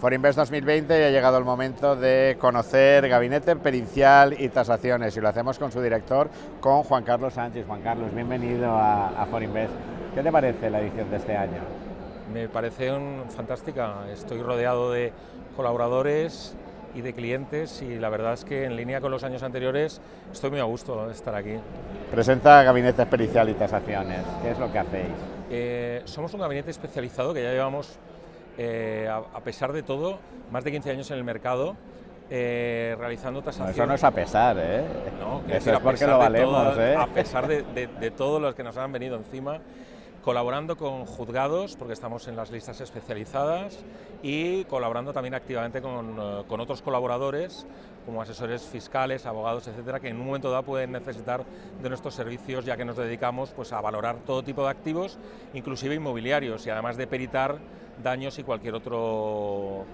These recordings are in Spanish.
Forinvest 2020 y ha llegado el momento de conocer Gabinete Pericial y Tasaciones y lo hacemos con su director, con Juan Carlos Sánchez. Juan Carlos, bienvenido a Forinvest. ¿Qué te parece la edición de este año? Me parece fantástica, estoy rodeado de colaboradores y de clientes y la verdad es que en línea con los años anteriores estoy muy a gusto de estar aquí. Presenta Gabinete Pericial y Tasaciones, ¿qué es lo que hacéis? Somos un gabinete especializado que ya llevamos, a pesar de todo, más de 15 años en el mercado, realizando tasaciones. No, eso no es a pesar, ¿eh? No, eso es porque lo valemos, ¿eh? A pesar de todos los que nos han venido encima, colaborando con juzgados, porque estamos en las listas especializadas, y colaborando también activamente con otros colaboradores, como asesores fiscales, abogados, etcétera, que en un momento dado pueden necesitar de nuestros servicios, ya que nos dedicamos pues, a valorar todo tipo de activos, inclusive inmobiliarios, y además de peritar daños y cualquier otro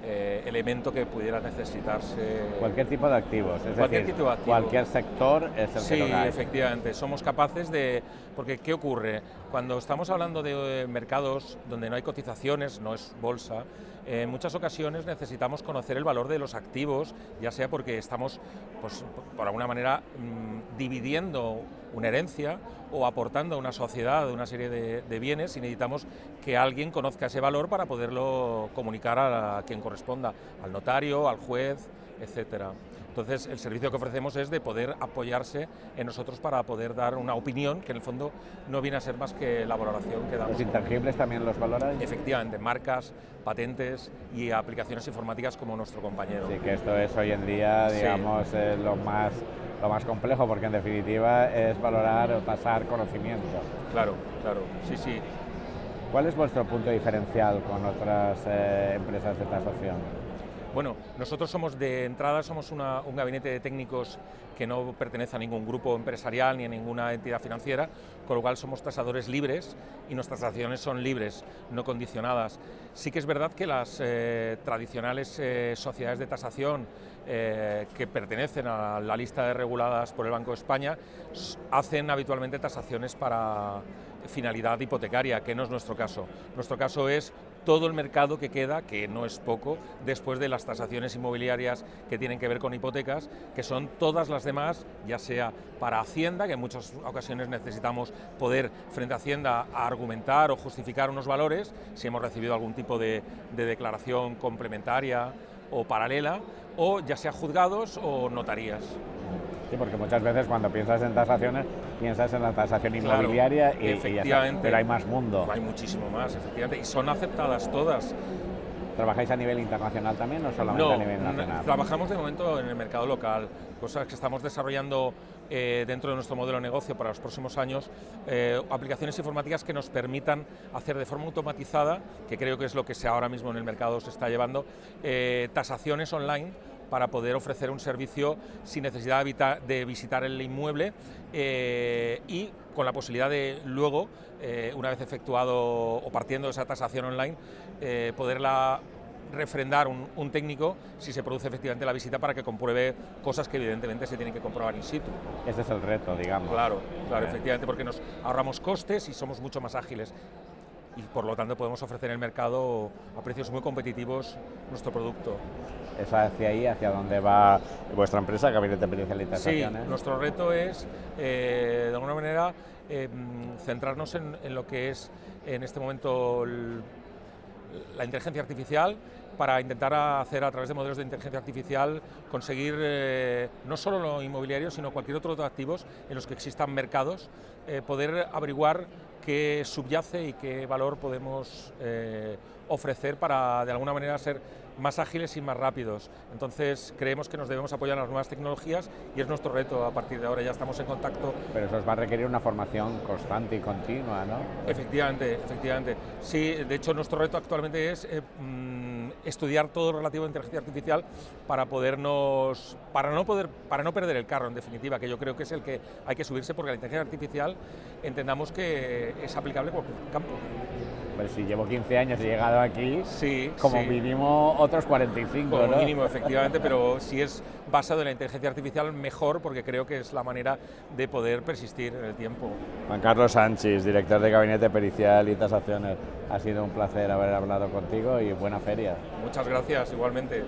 elemento que pudiera necesitarse. Cualquier tipo de activos, es cualquier decir, tipo de activo. Cualquier sector es el que lo da. Sí, efectivamente, somos capaces de... Porque, ¿qué ocurre? Cuando estamos hablando de mercados donde no hay cotizaciones, no es bolsa, en muchas ocasiones necesitamos conocer el valor de los activos, ya sea porque estamos, pues, por alguna manera, dividiendo una herencia o aportando a una sociedad una serie de bienes y necesitamos que alguien conozca ese valor para poderlo comunicar a quien corresponda, al notario, al juez, etcétera. Entonces, el servicio que ofrecemos es de poder apoyarse en nosotros para poder dar una opinión que en el fondo no viene a ser más que la valoración que damos. ¿Los intangibles también los valoran? Efectivamente, marcas, patentes y aplicaciones informáticas como nuestro compañero. Sí, que esto es hoy en día, digamos, sí, lo más complejo, porque en definitiva es valorar o tasar conocimiento. Claro, claro, sí, sí. ¿Cuál es vuestro punto diferencial con otras empresas de tasación? Bueno, nosotros somos de entrada, somos un gabinete de técnicos que no pertenece a ningún grupo empresarial ni a ninguna entidad financiera, con lo cual somos tasadores libres y nuestras tasaciones son libres, no condicionadas. Sí que es verdad que las tradicionales sociedades de tasación que pertenecen a la lista de reguladas por el Banco de España hacen habitualmente tasaciones para finalidad hipotecaria, que no es nuestro caso. Nuestro caso es todo el mercado que queda, que no es poco, después de las tasaciones inmobiliarias que tienen que ver con hipotecas, que son todas las demás, ya sea para Hacienda, que en muchas ocasiones necesitamos poder, frente a Hacienda, a argumentar o justificar unos valores, si hemos recibido algún tipo de declaración complementaria o paralela, o ya sea juzgados o notarías. Sí, porque muchas veces cuando piensas en tasaciones, piensas en la tasación inmobiliaria, claro, y ya está, pero hay más mundo. Hay muchísimo más, efectivamente, y son aceptadas todas. ¿Trabajáis a nivel internacional también o solamente a nivel nacional? Trabajamos de momento en el mercado local, cosas que estamos desarrollando dentro de nuestro modelo de negocio para los próximos años, aplicaciones informáticas que nos permitan hacer de forma automatizada, que creo que es lo que ahora mismo en el mercado se está llevando, tasaciones online, para poder ofrecer un servicio sin necesidad de visitar el inmueble y con la posibilidad de luego, una vez efectuado o partiendo de esa tasación online, poderla refrendar un técnico si se produce efectivamente la visita para que compruebe cosas que evidentemente se tienen que comprobar in situ. Ese es el reto, digamos. Claro, efectivamente, porque nos ahorramos costes y somos mucho más ágiles. Y por lo tanto podemos ofrecer en el mercado a precios muy competitivos nuestro producto. ¿Es hacia ahí, hacia dónde va vuestra empresa, Gabinete Pericial y Tasaciones? Sí, nuestro reto es, de alguna manera, centrarnos en lo que es en este momento la inteligencia artificial, para intentar hacer a través de modelos de inteligencia artificial conseguir no solo lo inmobiliario, sino cualquier otro de activos en los que existan mercados, poder averiguar qué subyace y qué valor podemos ofrecer para de alguna manera ser más ágiles y más rápidos. Entonces creemos que nos debemos apoyar en las nuevas tecnologías y es nuestro reto a partir de ahora, ya estamos en contacto. Pero eso os va a requerir una formación constante y continua, ¿no? Efectivamente, efectivamente. Sí, de hecho nuestro reto actualmente es estudiar todo relativo a inteligencia artificial para no perder el carro, en definitiva, que yo creo que es el que hay que subirse, porque la inteligencia artificial entendamos que es aplicable a cualquier campo. pero si llevo 15 años y he llegado aquí, sí, como sí. mínimo otros 45, Como ¿no? mínimo, efectivamente, pero si es basado en la inteligencia artificial, mejor, porque creo que es la manera de poder persistir en el tiempo. Juan Carlos Sanchis, director de Gabinete Pericial y Tasaciones, ha sido un placer haber hablado contigo y buena feria. Muchas gracias, igualmente.